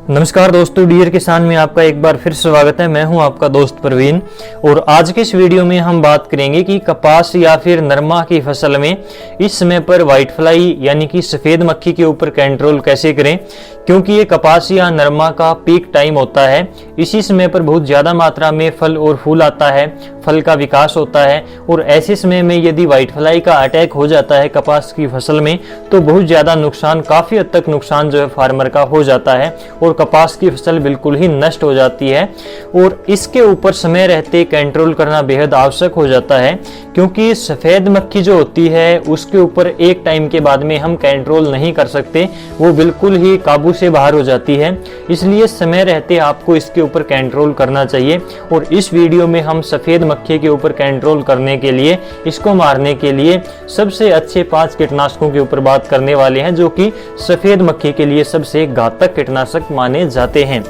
नमस्कार दोस्तों, डियर किसान में आपका एक बार फिर स्वागत है। मैं हूं आपका दोस्त प्रवीण और आज के इस वीडियो में हम बात करेंगे कि कपास या फिर नरमा की फसल में इस समय पर व्हाइट फ्लाई यानी कि सफ़ेद मक्खी के ऊपर कंट्रोल कैसे करें, क्योंकि ये कपास या नरमा का पीक टाइम होता है। इसी समय पर बहुत ज़्यादा मात्रा में फल और फूल आता है, फल का विकास होता है और ऐसे समय में यदि व्हाइट फ्लाई का अटैक हो जाता है कपास की फसल में तो बहुत ज़्यादा नुकसान, काफ़ी हद तक नुकसान जो है फार्मर का हो जाता है और कपास की फसल बिल्कुल ही नष्ट हो जाती है। और इसके ऊपर समय रहते कंट्रोल करना बेहद आवश्यक हो जाता है, क्योंकि सफ़ेद मक्खी जो होती है उसके ऊपर एक टाइम के बाद में हम कंट्रोल नहीं कर सकते, वो बिल्कुल ही काबू से बाहर हो जाती है। इसलिए समय रहते आपको इसके ऊपर कंट्रोल करना चाहिए। और इस वीडियो में हम सफ़ेद मक्खी के ऊपर कंट्रोल करने के लिए, इसको मारने के लिए सबसे अच्छे 5 कीटनाशकों के ऊपर बात करने वाले हैं, जो कि सफ़ेद मक्खी के लिए सबसे घातक कीटनाशक माने जाते हैं।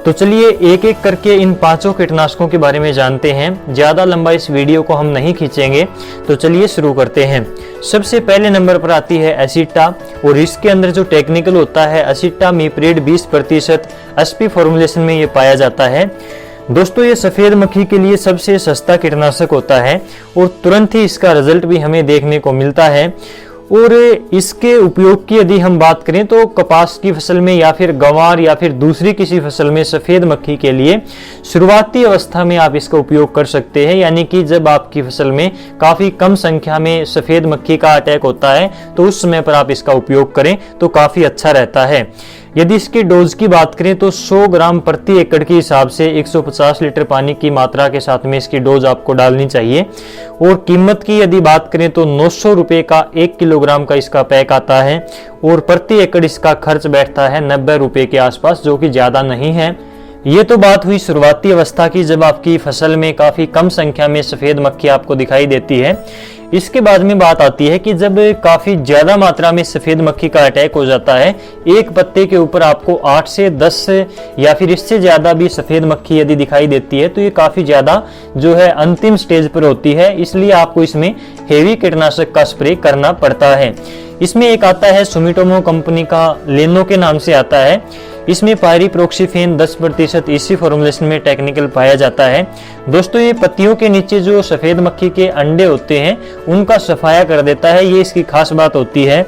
तो चलिए एक एक करके इन 5 कीटनाशकों के बारे में जानते हैं। ज़्यादा लंबा इस वीडियो को हम नहीं खींचेंगे, तो चलिए शुरू करते हैं। सबसे पहले नंबर पर आती है एसिटा, और इसके अंदर जो टेक्निकल होता है एसिटामिप्रिड 20% एसपी फॉर्मुलेशन में ये पाया जाता है। दोस्तों, ये सफ़ेद मक्खी के लिए सबसे सस्ता कीटनाशक होता है और तुरंत ही इसका रिजल्ट भी हमें देखने को मिलता है। और इसके उपयोग की यदि हम बात करें तो कपास की फसल में या फिर गंवार या फिर दूसरी किसी फसल में सफ़ेद मक्खी के लिए शुरुआती अवस्था में आप इसका उपयोग कर सकते हैं, यानी कि जब आपकी फसल में काफ़ी कम संख्या में सफ़ेद मक्खी का अटैक होता है तो उस समय पर आप इसका उपयोग करें तो काफ़ी अच्छा रहता है। यदि इसकी डोज की बात करें तो 100 ग्राम प्रति एकड़ के हिसाब से 150 लीटर पानी की मात्रा के साथ में इसकी डोज आपको डालनी चाहिए। और कीमत की यदि बात करें तो 900 रुपये का 1 किलोग्राम का इसका पैक आता है और प्रति एकड़ इसका खर्च बैठता है 90 रुपये के आसपास, जो कि ज़्यादा नहीं है। ये तो बात हुई शुरुआती अवस्था की, जब आपकी फसल में काफ़ी कम संख्या में सफ़ेद मक्खी आपको दिखाई देती है। इसके बाद में बात आती है कि जब काफ़ी ज़्यादा मात्रा में सफ़ेद मक्खी का अटैक हो जाता है, एक पत्ते के ऊपर आपको 8 से 10 या फिर इससे ज़्यादा भी सफ़ेद मक्खी यदि दिखाई देती है तो ये काफ़ी ज़्यादा जो है अंतिम स्टेज पर होती है। इसलिए आपको इसमें हेवी कीटनाशक का स्प्रे करना पड़ता है। इसमें एक आता है सुमिटोमो कंपनी का, लेनो के नाम से आता है। इसमें पायरीप्रोक्सीफेन 10% इसी फॉर्मुलेशन में टेक्निकल पाया जाता है। दोस्तों, ये पत्तियों के नीचे जो सफ़ेद मक्खी के अंडे होते हैं उनका सफाया कर देता है, ये इसकी खास बात होती है।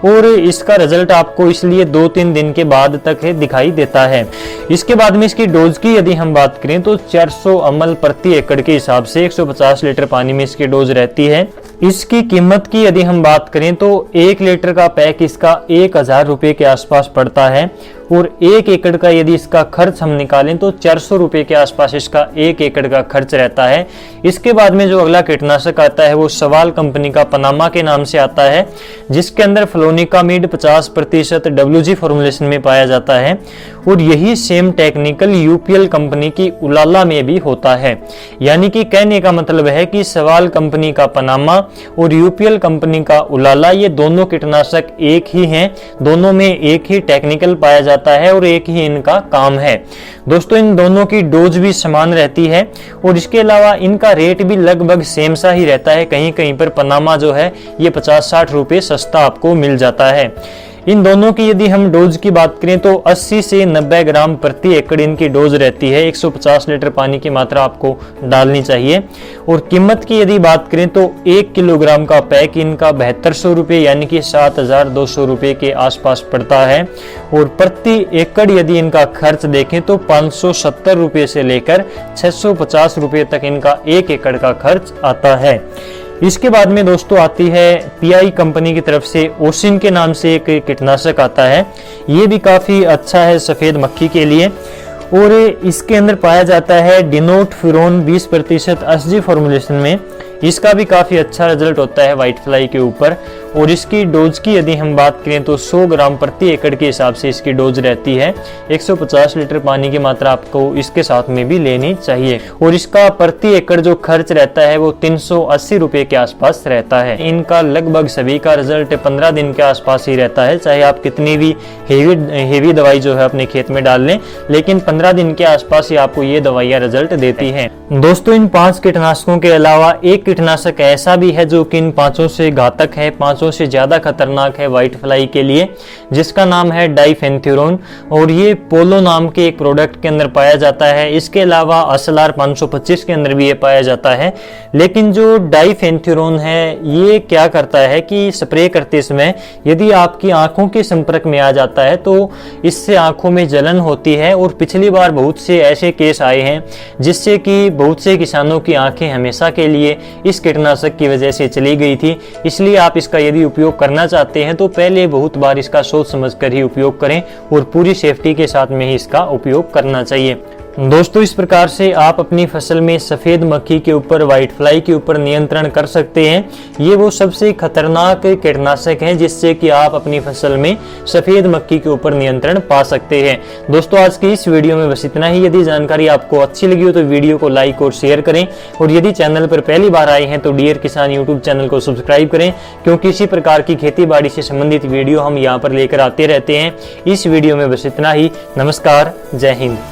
और इसका रिजल्ट आपको इसलिए 2-3 दिन के बाद तक दिखाई देता है। इसके बाद में इसकी डोज की यदि हम बात करें तो 400 ml प्रति एकड़ के हिसाब से 150 लीटर पानी में इसकी डोज रहती है। इसकी कीमत की यदि हम बात करें तो 1 लीटर का पैक इसका 1000 रुपये के आसपास पड़ता है और 1 एकड़ का यदि इसका खर्च हम निकालें तो 400 रुपये के आसपास इसका 1 एकड़ का खर्च रहता है। इसके बाद में जो अगला कीटनाशक आता है वो सवाल कंपनी का पनामा के नाम से आता है, जिसके अंदर फ्लोनिकामिड 50% WG फॉर्मुलेशन में पाया जाता है। और यही सेम टेक्निकल यूपीएल कंपनी की उलाला में भी होता है। यानी कि कहने का मतलब है कि सवाल कंपनी का पनामा और यूपीएल कंपनी का उलाला, ये दोनों कीटनाशक एक ही हैं, दोनों में एक ही टेक्निकल पाया जाता है और एक ही इनका काम है। दोस्तों, इन दोनों की डोज भी समान रहती है और इसके अलावा इनका रेट भी लगभग सेम सा ही रहता है। कहीं कहीं पर पनामा जो है ये 50-60 रुपये सस्ता आपको मिल जाता है। इन दोनों की यदि हम डोज की बात करें तो 80 से 90 ग्राम प्रति एकड़ इनकी डोज रहती है। 150 लीटर पानी की मात्रा आपको डालनी चाहिए। और कीमत की यदि बात करें तो 1 किलोग्राम का पैक इनका 7200 रुपये यानी कि 7200 रुपये के आसपास पड़ता है। और प्रति एकड़ यदि इनका खर्च देखें तो 570 रुपये से लेकर 650 रुपये तक इनका 1 एकड़ का खर्च आता है। इसके बाद में दोस्तों आती है पीआई कंपनी की तरफ से ओसिन के नाम से एक कीटनाशक आता है। ये भी काफ़ी अच्छा है सफ़ेद मक्खी के लिए और इसके अंदर पाया जाता है डिनोट फ्यूरोन 20% एसजी फॉर्मुलेशन में। इसका भी काफ़ी अच्छा रिजल्ट होता है व्हाइट फ्लाई के ऊपर। और इसकी डोज की यदि हम बात करें तो 100 ग्राम प्रति एकड़ के हिसाब से इसकी डोज रहती है। 150 लीटर पानी की मात्रा आपको इसके साथ में भी लेनी चाहिए। और इसका प्रति एकड़ जो खर्च रहता है वो 380 रुपये के आसपास रहता है। इनका लगभग सभी का रिजल्ट 15 दिन के आसपास ही रहता है, चाहे आप कितनी भी हेवी दवाई जो है अपने खेत में डाल लें, लेकिन 15 दिन के आसपास ही आपको ये दवाइयाँ रिजल्ट देती हैं। दोस्तों, इन 5 कीटनाशकों के अलावा एक कीटनाशक ऐसा भी है जो कि इन 5 से घातक है, 5 कीटनाशकों से ज़्यादा खतरनाक है व्हाइट फ्लाई के लिए, जिसका नाम है डाइफेंथ्यूरोन, और ये पोलो नाम के एक प्रोडक्ट के अंदर पाया जाता है। इसके अलावा असलार 525 के अंदर भी ये पाया जाता है। लेकिन जो डाइफेंथ्यूरोन है ये क्या करता है कि स्प्रे करते समय यदि आपकी आंखों के संपर्क में आ जाता है तो इससे आंखों में जलन होती है, और पिछली बार बहुत से ऐसे केस आए हैं जिससे कि बहुत से किसानों की आंखें हमेशा के लिए इस कीटनाशक की वजह से चली गई थी। इसलिए आप इसका यदि उपयोग करना चाहते हैं तो पहले बहुत बार इसका सोच समझकर ही उपयोग करें और पूरी सेफ्टी के साथ में ही इसका उपयोग करना चाहिए। दोस्तों, इस प्रकार से आप अपनी फसल में सफ़ेद मक्खी के ऊपर, व्हाइट फ्लाई के ऊपर नियंत्रण कर सकते हैं। ये वो सबसे खतरनाक कीटनाशक हैं जिससे कि आप अपनी फसल में सफ़ेद मक्खी के ऊपर नियंत्रण पा सकते हैं। दोस्तों, आज की इस वीडियो में बस इतना ही। यदि जानकारी आपको अच्छी लगी हो तो वीडियो को लाइक और शेयर करें, और यदि चैनल पर पहली बार आए हैं तो डियर किसान यूट्यूब चैनल को सब्सक्राइब करें, क्योंकि इसी प्रकार की खेती बाड़ी से संबंधित वीडियो हम यहाँ पर लेकर आते रहते हैं। इस वीडियो में बस इतना ही। नमस्कार, जय हिंद।